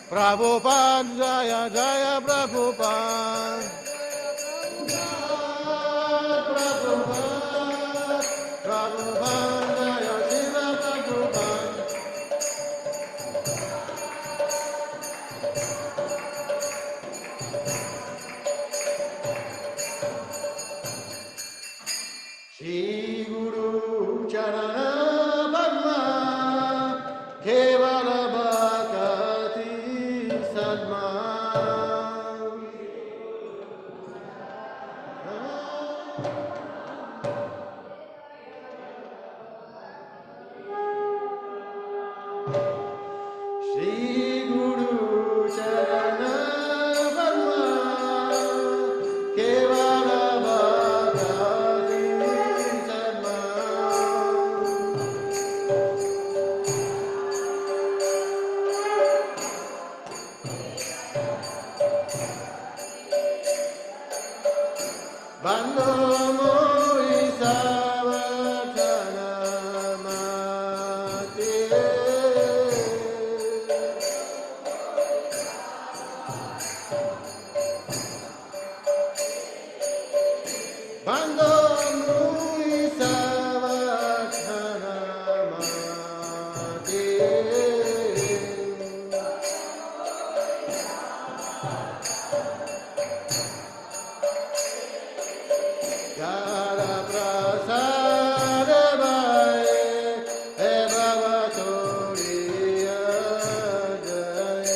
Prabhupada Jaya Jaya Prabhupada Prabhupada Prabhupada Jaya Srila Prabhupada Shri Guru Charana Padma Kevala Bhakati Sadma Shri Guru Charana Padma Kevala Bhakati Sadma Bando Mori Savatana Mate Bando Mori Savatana Mate Jara Prasada Bhai He Bhavatoriya Jai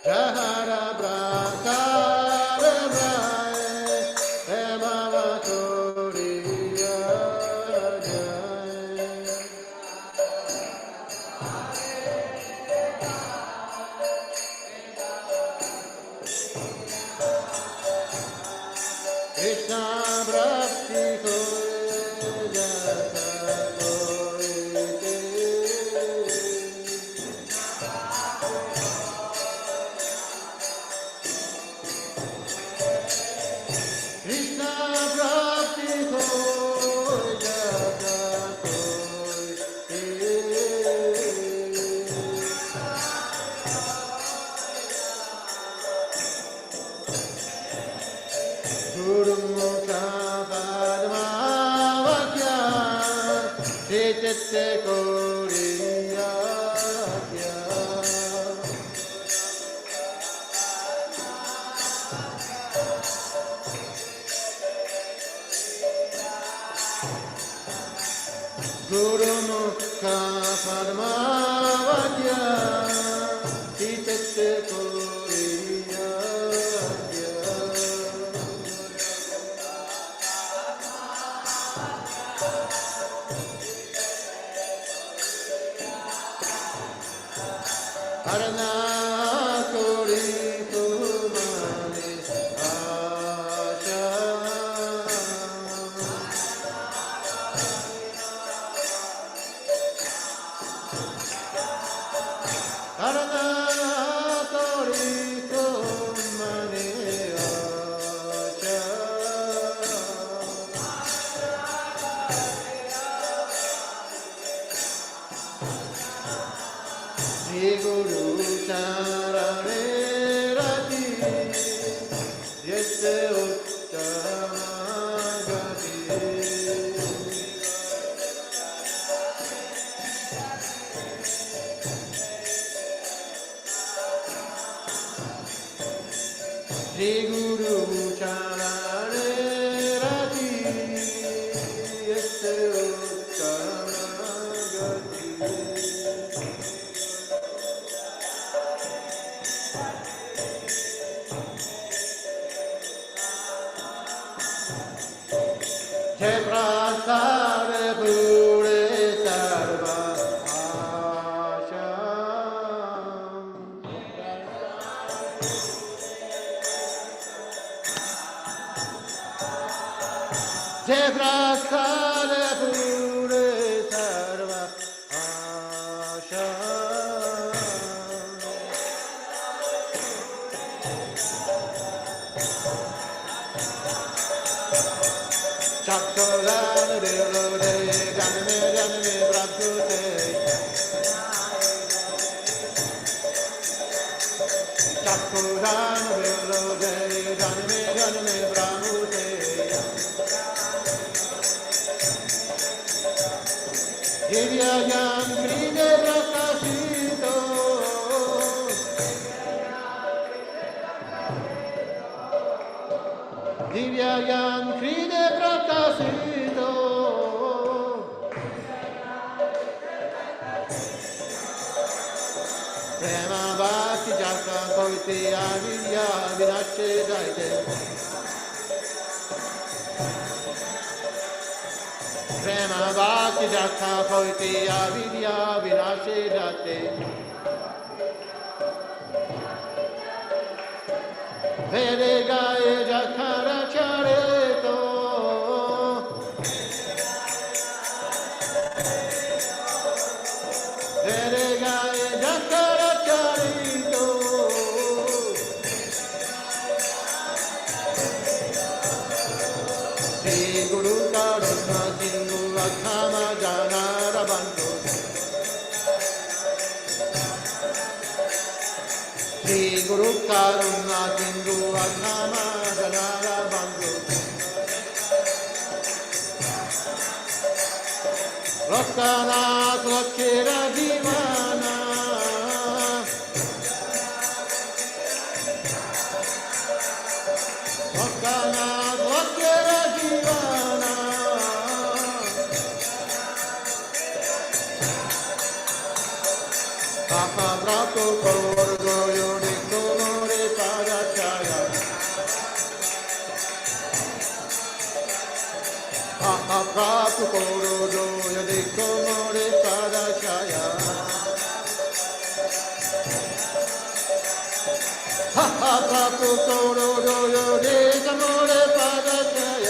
Jara Prasada Bhai He Bhavatoriya Jai Krishna Bhakti Hoye Jata Hoye Krishna Bhakti Hoye Jata Hoye Guru Mukha Padma Vakya Chete Koriya Guru Mukha Padma Vakya Chete Koriya Arana Kori Tumane Asha Arana Kori Tumane Asha Shri Guru Charane Rati Yese Uttama Gati Shri Guru Charane Rati Yese Uttama Gati Jai Prasad Pure Sarva Asham Jai Prasad Pure Sarva Asham Chakoran Devode Janme Janme Prabhute Chakoran Devode Janme Janme Prabhute Divyayan Kride Prakashito Divyayan Kride Prakashito Prema Bhakti Jaka Koiti Avidya Vinashe Jaite Prema Bhakti Jaka Koiti Avidya Vinashe Jaite Vede Gaye Jakara Chareto Vede Gaye Jakara Charito Shri Guru Karuna Sindhu Akama Janara Bandhu Shri Guru Karuna Sindhu Akama Janara Bandhu Lokanath Lakshira Divana Lokanath Lakshira Divana Papa Brahto Korgo Yoni Komore Padachaya Papa Brahto Korgo Yoni Komore Padachaya Papa Brahto Korgo Yoni Komore Padachaya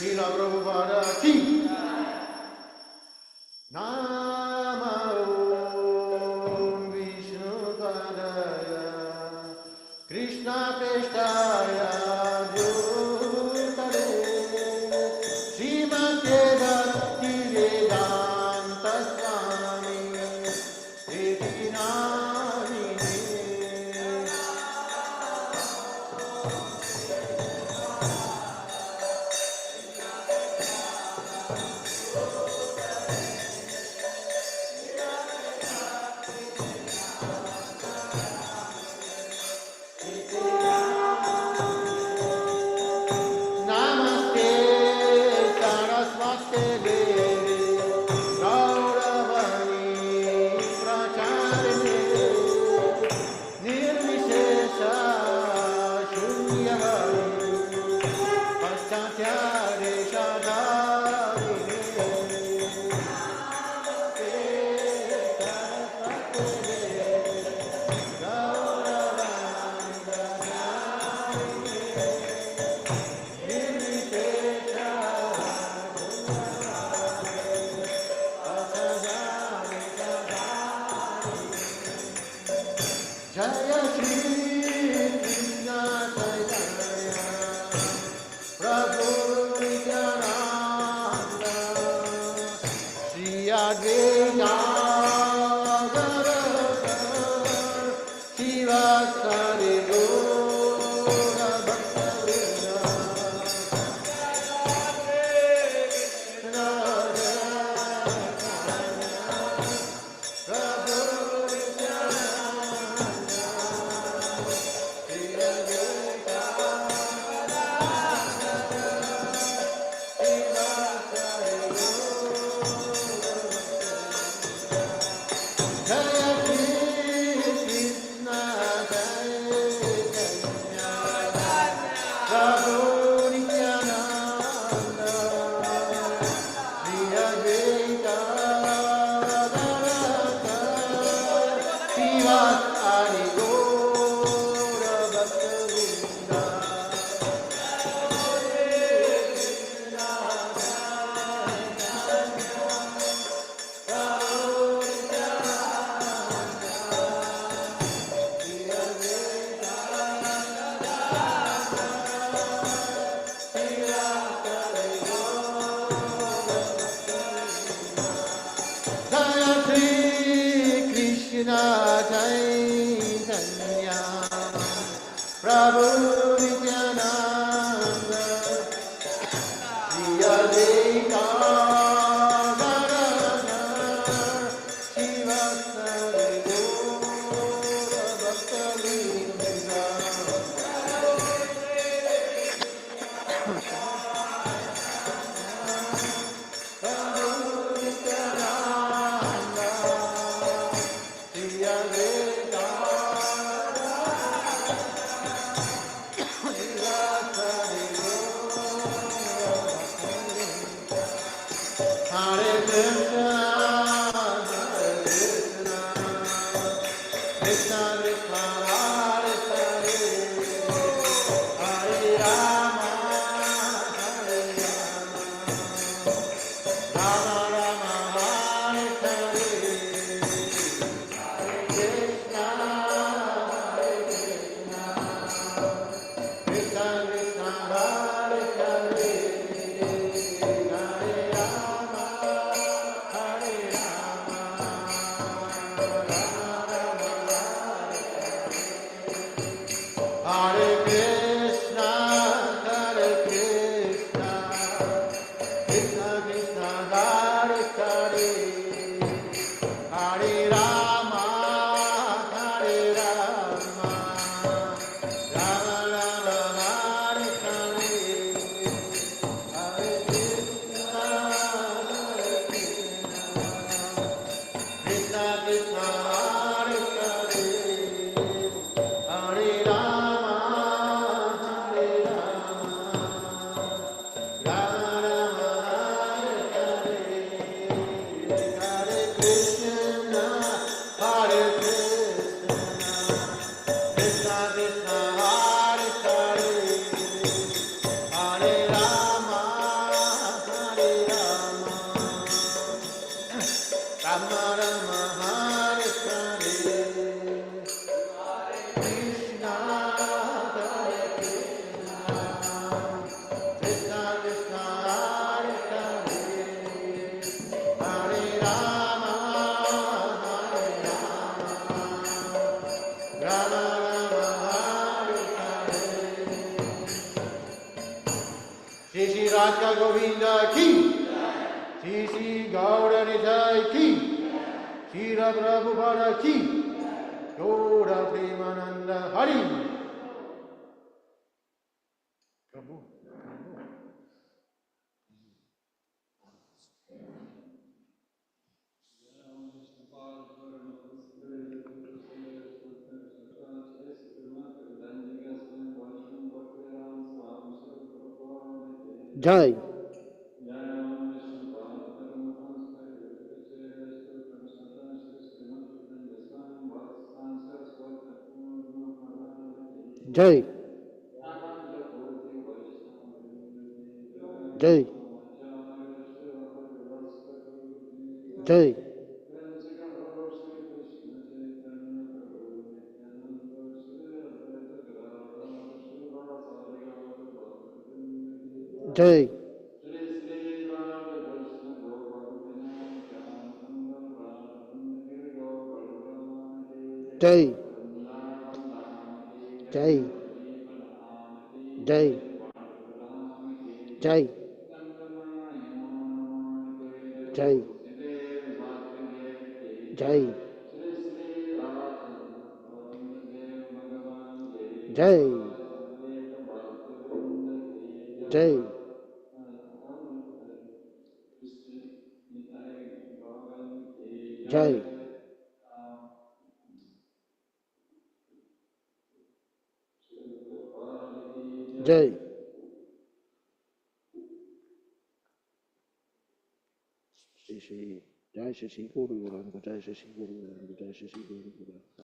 Srila Prabhupada ki Nama Om Vishnu Padaya Krishna Peshtaya Bhutale Srimate Bhakti Vedanta Swami Iti Namine Jaya Shri Krishna Chaitanya Prabhu Nityananda Shri Advaita Gadadhar Shivasari Gaura Bhaktavrinda Prabhu Hare Krishna, Krishna Krishna, Hare Hare, Hare Rama, Hare Rama, Rama Rama, Hare Hare, Hare Krishna, Krishna Krishna, Hare Hare, Hare Rama, Hare Rama, Rama Rama, Hare Krishna, Hare Krishna, Krishna Krishna, Hare Hare, Hare Rama, Hare Rama, Rama Rama, Hare Hare, Hare Krishna, Hare Krishna, Krishna Krishna, Hare Hare, Hare Rama, Hare Rama, Rama Rama, Hare Hare, Hare Krishna, Hare Krishna, Krishna Krishna, Hare Hare, Hare Rama, Hare Rama, Rama Rama, Hare Hare, Krishna, Hare Krishna, Krishna Krishna, Hare Hare, Hare Rama, Hare Rama, Rama Rama, Hare Hare. Shri Shri Radha Govinda ki, Shri Shri Gaura Nitai ki, Shri Prabhupada ki, Gaura Premananda Hari. Prabhu. Jai. Jai. Jai. Jai. Jai. Jai. Jai. Jai. Jai. Jai. Jai. Jai. Jai. Jai. Jai. Shri Shri. Jai Shri Shri Guru Gauranga. Jai Shri Shri Guru Gauranga. Jai Shri Shri Guru Gauranga.